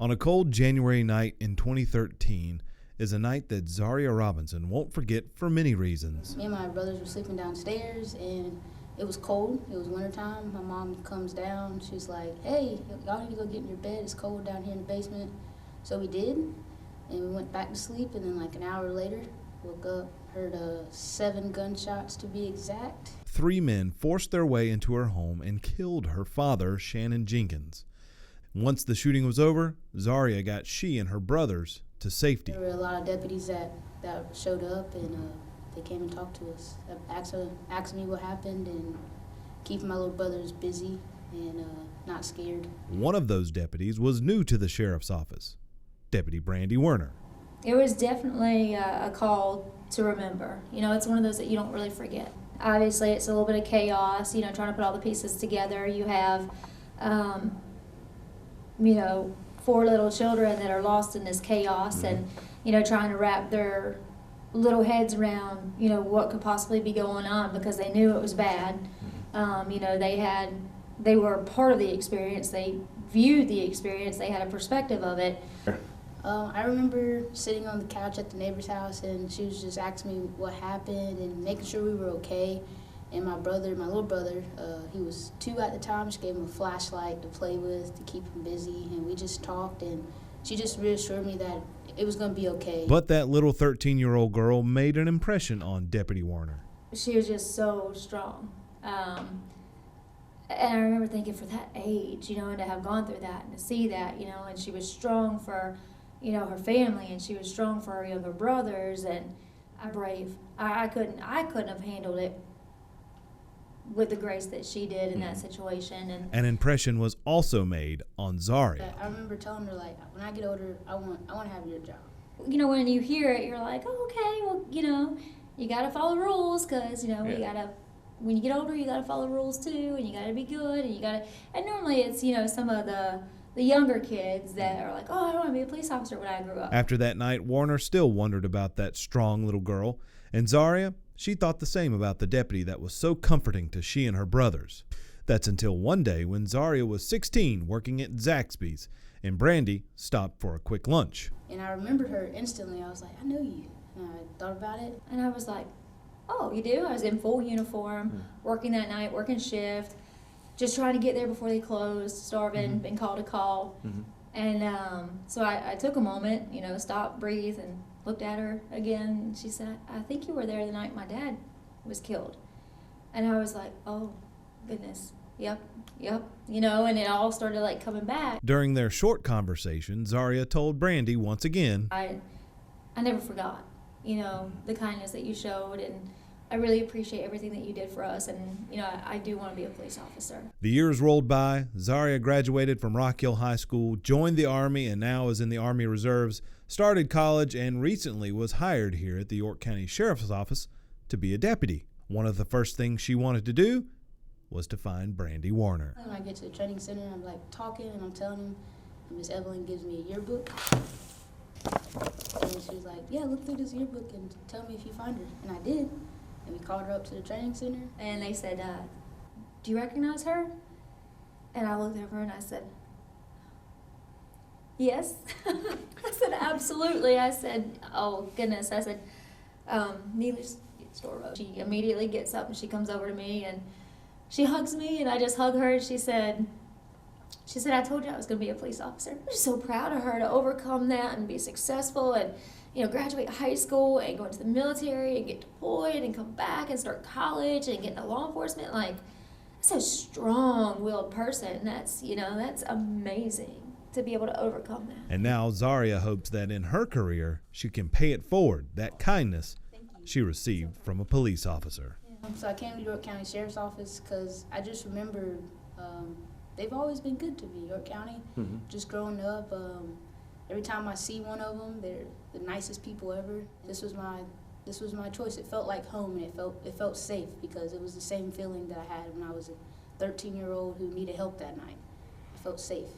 On a cold January night in 2013 is a night that Zaria Robinson won't forget for many reasons. Me and my brothers were sleeping downstairs, and it was cold. It was wintertime. My mom comes down. She's like, hey, y'all need to go get in your bed. It's cold down here in the basement. So we did, and we went back to sleep, and then like an hour later, woke up, heard 7 gunshots to be exact. 3 men forced their way into her home and killed her father, Shannon Jenkins. Once the shooting was over, Zaria got she and her brothers to safety. There were a lot of deputies that showed up, and they came and talked to us, asked me what happened, and keeping my little brothers busy and not scared. One of those deputies was new to the sheriff's office, Deputy Brandy Werner. It was definitely a call to remember. You know, it's one of those that you don't really forget. Obviously, it's a little bit of chaos, you know, trying to put all the pieces together. You have, 4 little children that are lost in this chaos, and, you know, trying to wrap their little heads around, you know, what could possibly be going on, because they knew it was bad. They were part of the experience. They viewed the experience. They had a perspective of it. I remember sitting on the couch at the neighbor's house, and she was just asking me what happened and making sure we were okay. And my little brother, he was 2 at the time. She gave him a flashlight to play with to keep him busy, and we just talked, and she just reassured me that it was going to be okay. But that little 13-year-old girl made an impression on Deputy Werner. She was just so strong. And I remember thinking, for that age, you know, and to have gone through that and to see that, you know, and she was strong for, you know, her family, and she was strong for her younger brothers, and brave. I couldn't have handled it with the grace that she did in that situation. And an impression was also made on Zaria. I remember telling her, like, when I get older, I want to have your job. You know, when you hear it, you're like, oh, okay, well, you know, you got to follow rules, because, you know, when you get older, you got to follow rules too, and you got to be good, and normally it's, you know, some of the younger kids that are like, oh, I want to be a police officer when I grew up. After that night, Warner still wondered about that strong little girl, and Zaria, she thought the same about the deputy that was so comforting to she and her brothers. That's until one day when Zaria was 16 working at Zaxby's, and Brandy stopped for a quick lunch. And I remembered her instantly. I was like, I know you. And I thought about it. And I was like, oh, you do? I was in full uniform, working that night, working shift, just trying to get there before they closed, starving, been called to call. And so I took a moment, you know, stopped, breathed, and looked at her again. She said, I think you were there the night my dad was killed. And I was like, oh, goodness, yep, you know, and it all started like coming back. During their short conversation, Zaria told Brandy once again, I never forgot, you know, the kindness that you showed, and I really appreciate everything that you did for us, and, you know, I do want to be a police officer. The years rolled by. Zaria graduated from Rock Hill High School, joined the Army, and now is in the Army Reserves, started college, and recently was hired here at the York County Sheriff's Office to be a deputy. One of the first things she wanted to do was to find Brandy Werner. When I get to the training center, I'm like talking, and I'm telling him, and Miss Evelyn gives me a yearbook. And she was like, yeah, look through this yearbook and tell me if you find her. And I did. And we called her up to the training center. And they said, do you recognize her? And I looked at her and I said, yes. I said, absolutely. I said, oh, goodness. I said, Neely's store road. She immediately gets up and she comes over to me and she hugs me, and I just hug her, and she said, I told you I was going to be a police officer. I'm just so proud of her to overcome that and be successful and, you know, graduate high school and go into the military and get deployed and come back and start college and get into law enforcement. Like, that's a strong-willed person. That's, you know, that's amazing to be able to overcome that. And now Zaria hopes that in her career, she can pay it forward, that kindness she received from a police officer. So I came to York County Sheriff's Office because I just remember they've always been good to me, York County. Just growing up, every time I see one of them, they're the nicest people ever. This was my choice. It felt like home, and it felt safe because it was the same feeling that I had when I was a 13-year-old who needed help that night. I felt safe.